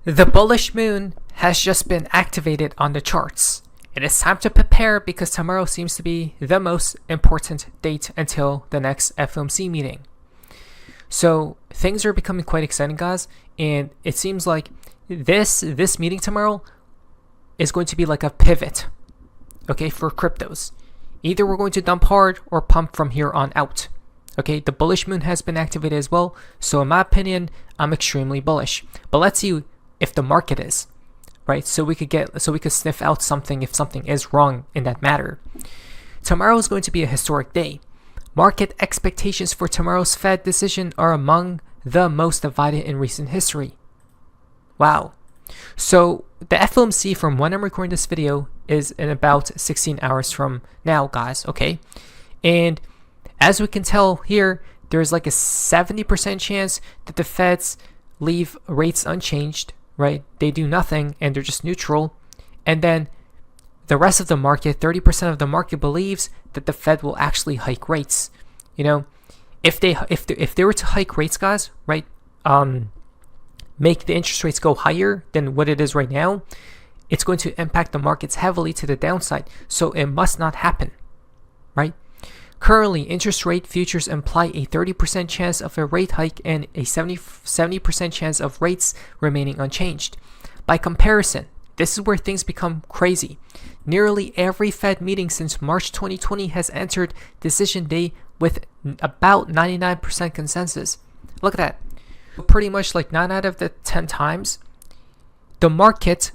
The bullish moon has just been activated on the charts. It is time to prepare because tomorrow seems to be the most important date until the next FOMC meeting. So things are becoming quite exciting, guys, and it seems like this meeting tomorrow is going to be like a pivot, okay, for cryptos. Either we're going to dump hard or pump from here on out. Okay, the bullish moon has been activated as well, so in my opinion, I'm extremely bullish. But let's see if the market is, right? So we could sniff out something if something is wrong in that matter. Tomorrow is going to be a historic day. Market expectations for tomorrow's Fed decision are among the most divided in recent history. Wow. So the FOMC from when I'm recording this video is in about 16 hours from now, guys, okay? And as we can tell here, there's like a 70% chance that the Feds leave rates unchanged, right? They do nothing and they're just neutral. And then the rest of the market, 30% of the market believes that the Fed will actually hike rates. You know, if they were to hike rates, guys, right? Make the interest rates go higher than what it is right now, it's going to impact the markets heavily to the downside. So it must not happen, right? Currently, interest rate futures imply a 30% chance of a rate hike and a 70% chance of rates remaining unchanged. By comparison, this is where things become crazy. Nearly every Fed meeting since March 2020 has entered decision day with about 99% consensus. Look at that. Pretty much like 9 out of the 10 times, the market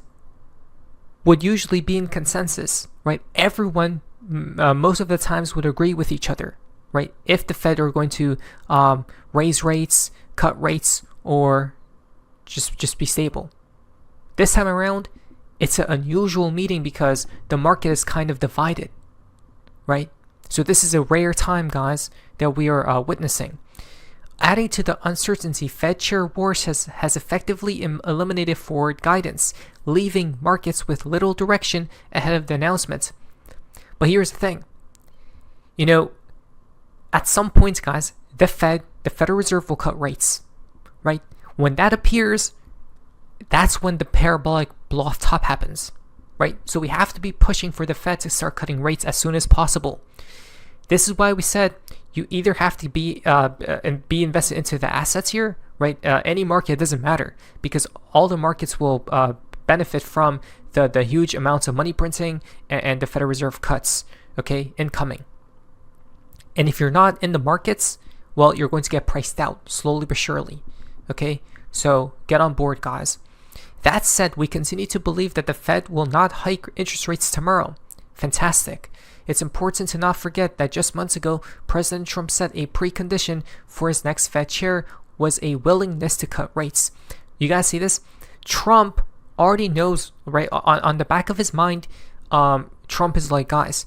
would usually be in consensus, right? Everyone, most of the times, would agree with each other, right? If the Fed are going to raise rates, cut rates, or just be stable. This time around, it's an unusual meeting because the market is kind of divided, right? So this is a rare time, guys, that we are witnessing. Adding to the uncertainty, Fed Chair Warsh has effectively eliminated forward guidance, leaving markets with little direction ahead of the announcement. But here's the thing. You know, at some point, guys, the Federal Reserve will cut rates, right? When that appears, that's when the parabolic blow-off top happens, right? So we have to be pushing for the Fed to start cutting rates as soon as possible. This is why we said you either have to be invested into the assets here, right? Any market, it doesn't matter, because all the markets will benefit from the huge amounts of money printing and the Federal Reserve cuts, okay, incoming. And if you're not in the markets, well, you're going to get priced out slowly but surely, okay? So get on board, guys. That said, we continue to believe that the Fed will not hike interest rates tomorrow. Fantastic. It's important to not forget that just months ago, President Trump said a precondition for his next Fed chair was a willingness to cut rates. You guys see this? Trump already knows, right? On the back of his mind, Trump is like, guys,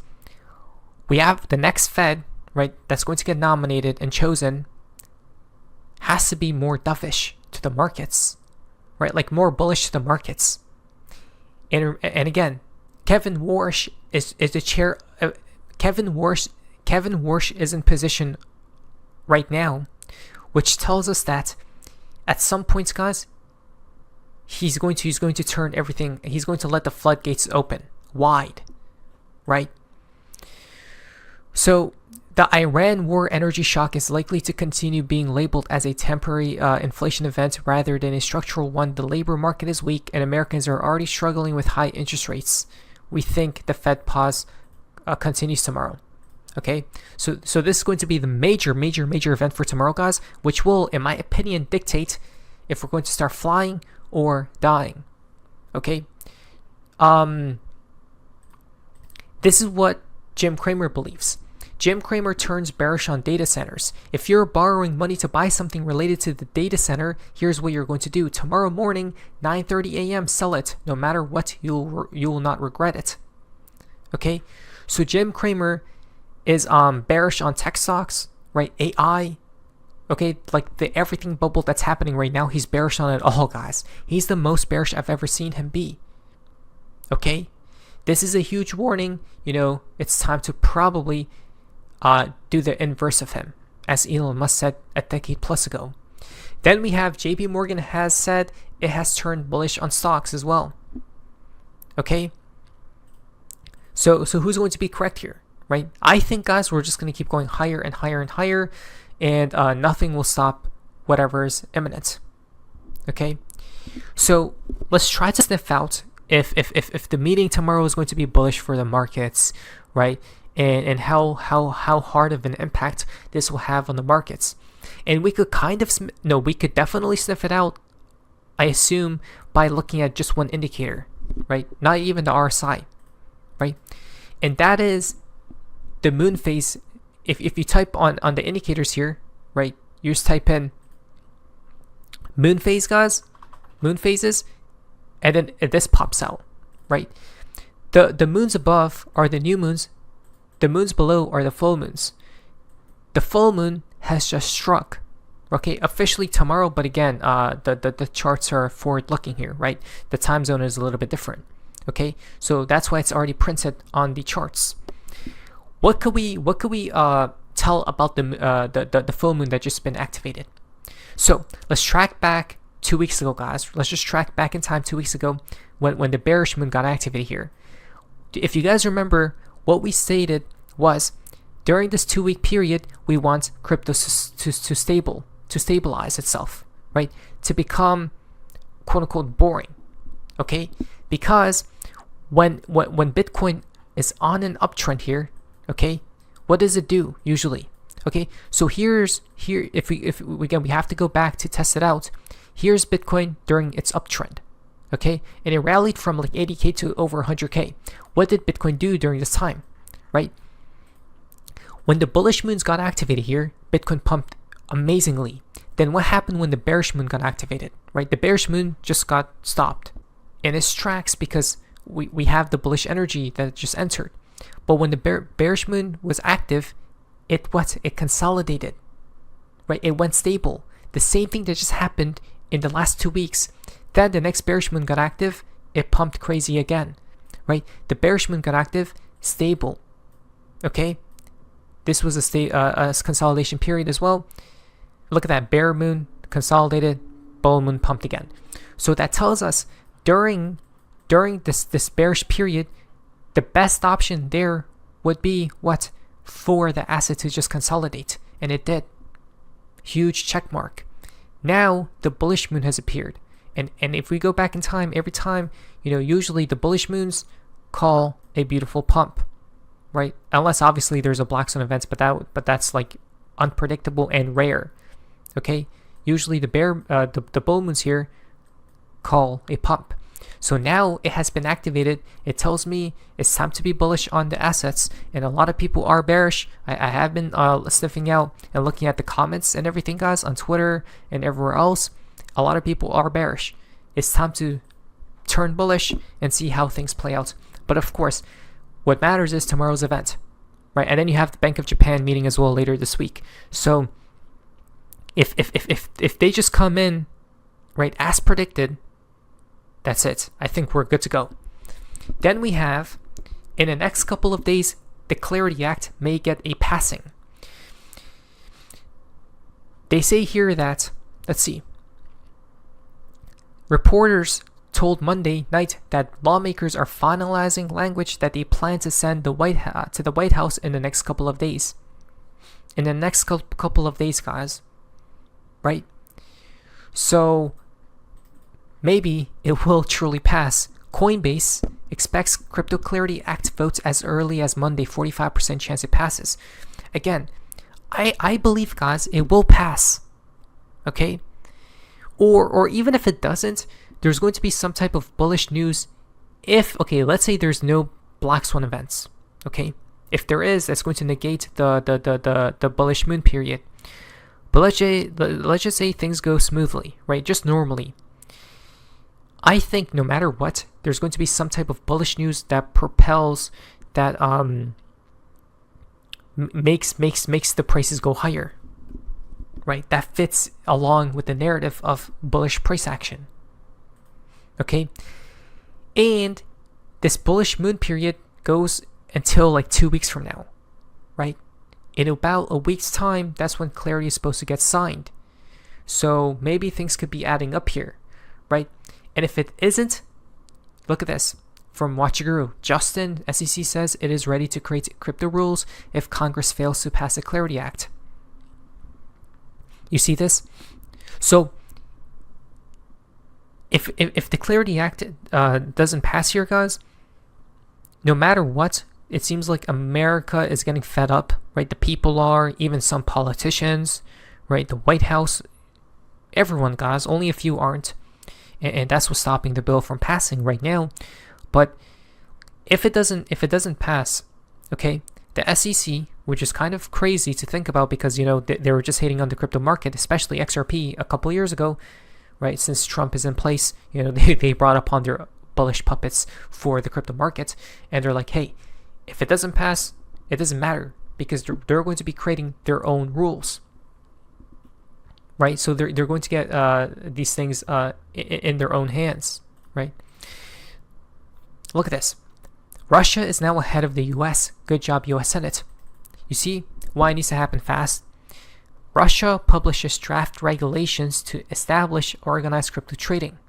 we have the next Fed, right, that's going to get nominated and chosen, has to be more dovish to the markets, right? Like more bullish to the markets. And again, Kevin Warsh is the chair. Kevin Warsh is in position right now, which tells us that at some points, guys, he's going to turn everything. He's going to let the floodgates open wide, right? So the Iran war energy shock is likely to continue being labeled as a temporary inflation event rather than a structural one. The labor market is weak and Americans are already struggling with high interest rates. We think the Fed pause continues tomorrow. Okay, so this is going to be the major event for tomorrow, guys, which will, in my opinion, dictate if we're going to start flying or dying. Okay, this is what Jim Cramer believes. Jim Cramer turns bearish on data centers. If you're borrowing money to buy something related to the data center, here's what you're going to do. Tomorrow morning, 9:30 a.m., sell it. No matter what, you will not regret it. Okay? So Jim Cramer is bearish on tech stocks, right? AI. Okay? Like the everything bubble that's happening right now, he's bearish on it all, guys. He's the most bearish I've ever seen him be. Okay? This is a huge warning. You know, it's time to probably do the inverse of him, as Elon Musk said a decade plus ago. Then we have JP Morgan has said it has turned bullish on stocks as well. Okay, so who's going to be correct here, right? I think, guys, we're just going to keep going higher and higher and higher, and nothing will stop whatever is imminent. Okay, so let's try to sniff out if the meeting tomorrow is going to be bullish for the markets, right? And how hard of an impact this will have on the markets. And we could we could definitely sniff it out, I assume, by looking at just one indicator, right? Not even the RSI, right? And that is the moon phase. If you type on the indicators here, right, you just type in moon phase, guys, moon phases, and then this pops out, right? The moons above are the new moons. The moons below are the full moons. The full moon has just struck, okay, officially tomorrow, but again, the charts are forward looking here, right? The time zone is a little bit different, okay? So that's why it's already printed on the charts. What could we tell about the full moon that just been activated? So let's track back 2 weeks ago, guys. Let's just track back in time 2 weeks ago when the bearish moon got activated here. If you guys remember, what we stated was, during this 2 week period, we want crypto to stabilize itself, right? To become quote unquote boring, okay? Because when Bitcoin is on an uptrend here, okay, what does it do usually? Okay, so here if we have to go back to test it out. Here's Bitcoin during its uptrend, okay, and it rallied from like 80k to over 100k. What did Bitcoin do during this time, right? When the bullish moons got activated here, Bitcoin pumped amazingly. Then what happened when the bearish moon got activated, right? The bearish moon just got stopped in its tracks because we have the bullish energy that just entered. But when the bearish moon was active, it consolidated, right? It went stable. The same thing that just happened in the last 2 weeks. Then the next bearish moon got active, it pumped crazy again, right? The bearish moon got active, stable, okay? This was a consolidation period as well. Look at that, bear moon consolidated, bull moon pumped again. So that tells us during this bearish period, the best option there would be what? For the asset to just consolidate, and it did. Huge check mark. Now the bullish moon has appeared, and if we go back in time, every time, usually the bullish moons call a beautiful pump, right? Unless obviously there's a black swan event, but that's like unpredictable and rare. Okay, usually the bull moons here call a pump. So now it has been activated. It tells me it's time to be bullish on the assets, and a lot of people are bearish. I have been sniffing out and looking at the comments and everything, guys, on Twitter and everywhere else. A lot of people are bearish. It's time to turn bullish and see how things play out. But of course, what matters is tomorrow's event, right? And then you have the Bank of Japan meeting as well later this week. So if they just come in, right, as predicted, that's it. I think we're good to go. Then we have, in the next couple of days, the Clarity Act may get a passing. They say here that, let's see, reporters told Monday night that lawmakers are finalizing language that they plan to send to the White House in the next couple of days. In the next couple of days, guys, right? So maybe it will truly pass. Coinbase expects Crypto Clarity Act votes as early as Monday, 45% chance it passes. Again, I believe, guys, it will pass. Okay? Or even if it doesn't, there's going to be some type of bullish news if, okay, let's say there's no black swan events. Okay? If there is, that's going to negate the bullish moon period. But let's just say things go smoothly, right? Just normally. I think no matter what, there's going to be some type of bullish news that propels, that makes the prices go higher, right? That fits along with the narrative of bullish price action. Okay, and this bullish moon period goes until like 2 weeks from now, right? In about a week's time, that's when Clarity is supposed to get signed. So maybe things could be adding up here. right? And if it isn't, look at this. From WatchGuru, Justin, SEC says it is ready to create crypto rules if Congress fails to pass a Clarity Act. You see this? So if the Clarity Act doesn't pass here, guys, no matter what, it seems like America is getting fed up, right? The people are, even some politicians, right? The White House, everyone, guys, only a few aren't. And that's what's stopping the bill from passing right now. But if it doesn't pass, okay, the SEC, which is kind of crazy to think about because, you know, they were just hating on the crypto market, especially XRP a couple years ago, right? Since Trump is in place, you know, they brought upon their bullish puppets for the crypto market. And they're like, hey, if it doesn't pass, it doesn't matter because they're going to be creating their own rules. Right, so they're going to get these things in their own hands, right? Look at this. Russia is now ahead of the US. Good job, US Senate. You see why it needs to happen fast? Russia publishes draft regulations to establish organized crypto trading.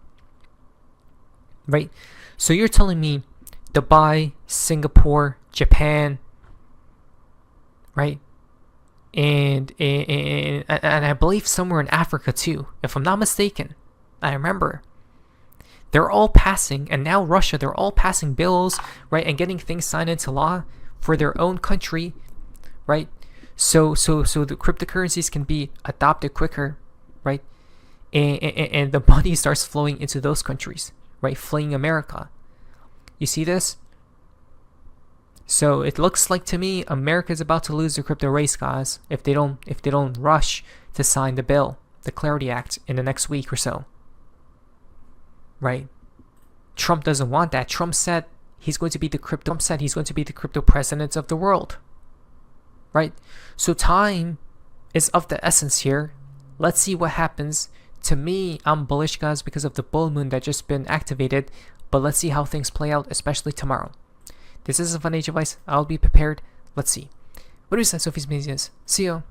Right? So you're telling me Dubai, Singapore, Japan, right? And I believe somewhere in Africa too, if I'm not mistaken. I remember. They're all passing, and now Russia, they're all passing bills, right, and getting things signed into law for their own country, right? So the cryptocurrencies can be adopted quicker, right? And the money starts flowing into those countries, right? Fleeing America. You see this? So it looks like to me America is about to lose the crypto race, guys, if they don't rush to sign the bill, the Clarity Act, in the next week or so. Right? Trump doesn't want that. Trump said he's going to be the crypto president of the world. Right? So time is of the essence here. Let's see what happens. To me, I'm bullish, guys, because of the bull moon that just been activated, but let's see how things play out, especially tomorrow. This is a financial advice. I'll be prepared. Let's see. What do you say, Sophie's Business? See you.